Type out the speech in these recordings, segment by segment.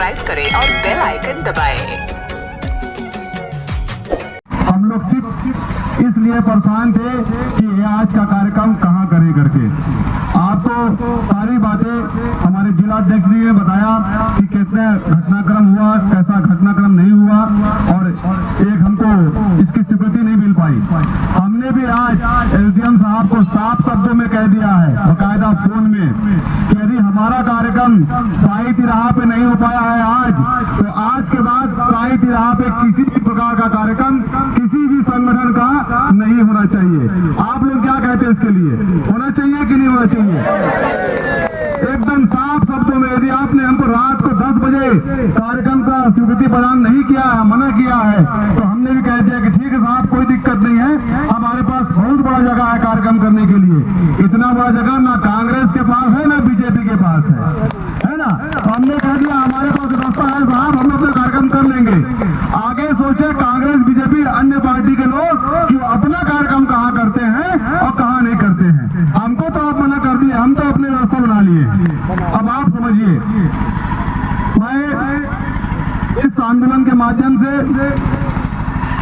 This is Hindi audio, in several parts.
सब्सक्राइब करें और बेल आइकन दबाएं। हम लोग सिर्फ इसलिए परेशान थे कि ये आज का कार्यक्रम कहाँ करे करके। आपको सारी बातें हमारे जिलाध्यक्ष जी ने बताया कि कितने घटनाक्रम हुआ, कैसा घटनाक्रम नहीं हुआ, और एक हमको इसकी स्वीकृति नहीं मिल पाई। हमने भी आज एसडीएम साहब को साफ शब्दों में कह दिया है, बकायदा फोन में, कि यदि हमारा कार्यक्रम शाही तिराहा पे नहीं हो पाया है आज, तो आज के बाद शाही तिराहा पे किसी भी प्रकार का कार्यक्रम किसी भी संगठन का नहीं होना चाहिए। आप लोग क्या कहते हैं इसके लिए? होना चाहिए कि नहीं होना चाहिए? एकदम साफ शब्दों में, यदि आपने हमको रात को 10 बजे कार्यक्रम का स्वीकृति प्रदान नहीं किया है, मना किया है, तो हमने भी कह दिया कि ठीक है साहब, कोई दिक्कत नहीं है, हमारे पास बहुत बड़ा जगह है कार्यक्रम करने के लिए। इतना बड़ा जगह ना कांग्रेस के पास है ना बीजेपी के पास है ना। तो हमने कह दिया हमारे पास रास्ता है साहब, हम अपना कार्यक्रम कर लेंगे। आगे सोचे कांग्रेस बीजेपी अन्य पार्टी के लोग कि वो अपना कार्यक्रम कहाँ करते हैं और कहाँ नहीं करते हैं। हमको तो आप मना कर दिए, हम तो अपने रास्ता बना लिए। अब आप समझिए, मैं इस आंदोलन के माध्यम से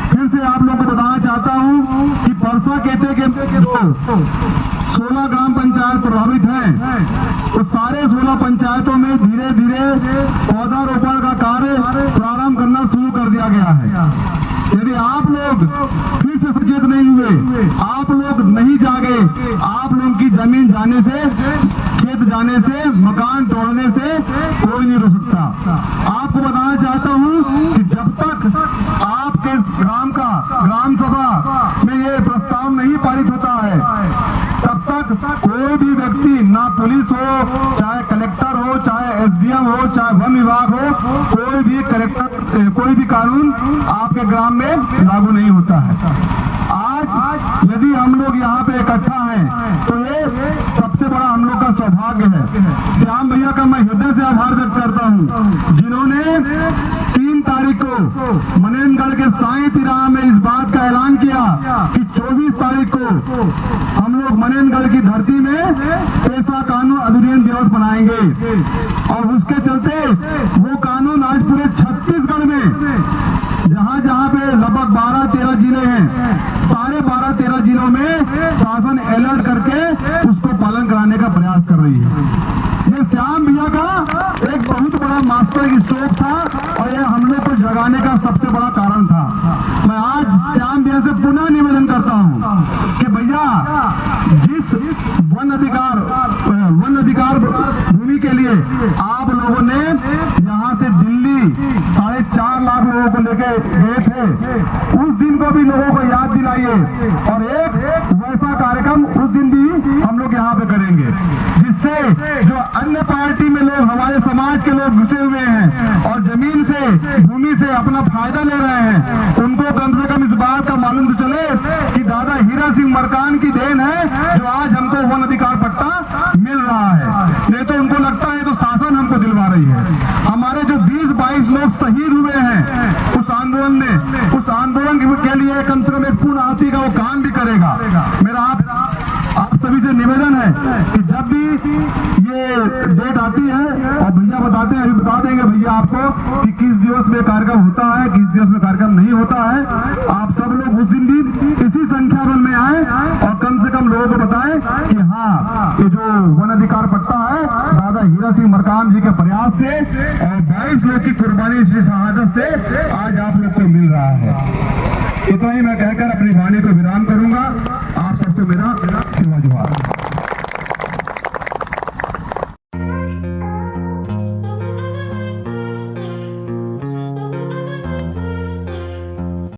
फिर से आप लोगों को बताना चाहता हूं कि परसा कहते के 16 ग्राम पंचायत प्रभावित हैं, तो सारे 16 पंचायतों में धीरे धीरे पौधारोपण का कार्य प्रारंभ करना शुरू कर दिया गया है। यदि आप लोग फिर से सचेत नहीं हुए, आप लोग नहीं जागे, आप लोगों की जमीन जाने से, खेत जाने से, मकान तोड़ने से कोई नहीं रोक सकता। आपको बताना चाहता हूं कि जब तक आपके ग्राम सभा में ये प्रस्ताव नहीं पारित होता है, तब तक कोई भी व्यक्ति, ना पुलिस हो, चाहे कलेक्टर हो, चाहे एसडीएम हो, चाहे वन विभाग हो, कोई भी कानून आपके ग्राम में लागू नहीं होता है। आज यदि हम लोग यहाँ पे इकट्ठा हैं, तो ये सबसे बड़ा हम लोग का सौभाग्य है। श्याम भैया का मैं हृदय से आभार व्यक्त करता हूँ, जिन्होंने 3 तारीख को मनेनगढ़ के साई तिराहा में इस बात का ऐलान किया कि 24 तारीख को हम लोग मनेनगढ़ की धरती में पेशा कानून अधिनियम दिवस मनाएंगे। और उसके चलते वो कानून आज पूरे छत्तीसगढ़ में जहां जहां पे लगभग 12-13 जिले हैं, सारे 12-13 जिलों में शासन अलर्ट करके उसको पालन कराने का प्रयास कर रही है। ये श्याम भैया का एक बहुत बड़ा मास्टर स्ट्रोक था और ये हम लोग को जगाने का सबसे बड़ा कारण था। मैं आज श्याम भैया से पुनः निवेदन करता हूं कि भैया, जिस वन अधिकार भूमि के लिए आप लोगों ने यहाँ से दिल्ली 4.5 लाख लोगों को लेके गए थे, उस दिन को भी लोगों को याद दिलाइए और एक वैसा कार्यक्रम उस दिन भी हम लोग यहाँ पे करेंगे, जिससे जो अन्य पार्टी में लोग, हमारे समाज के लोग घुसे हुए हैं और जमीन से, भूमि से अपना फायदा ले रहे हैं, उनको कम से कम इस बात का मालूम तो चले कि दादा हीरा सिंह मरकान की देन है जो आज हमको वन अधिकार पट्टा मिल रहा है। नहीं तो उनको लगता है तो शासन हमको दिलवा रही है। हमारे जो 20-22 लोग शहीद हुए हैं उस आंदोलन में, उस आंदोलन के लिए कम से कम एक पूर्ण आहुति का वो काम भी करेगा। मेरा आप सभी से निवेदन है कि जब भी ये डेट आती है, और भैया बताते हैं, अभी बता देंगे भैया आपको कि किस दिवस में कार्यक्रम होता है, किस दिवस में कार्यक्रम नहीं होता है। आप सब लोग उस दिन भी इसी संख्या बल में आए और कम से कम लोगों को बताएं कि हाँ, ये जो वन अधिकार पट्टा है दादा हीरा सिंह मरकाम जी के प्रयास से और 22 लोग की कुर्बानी से, शहादत से आज आप लोग को मिल रहा है। इतना ही मैं कहकर अपनी वाणी को विराम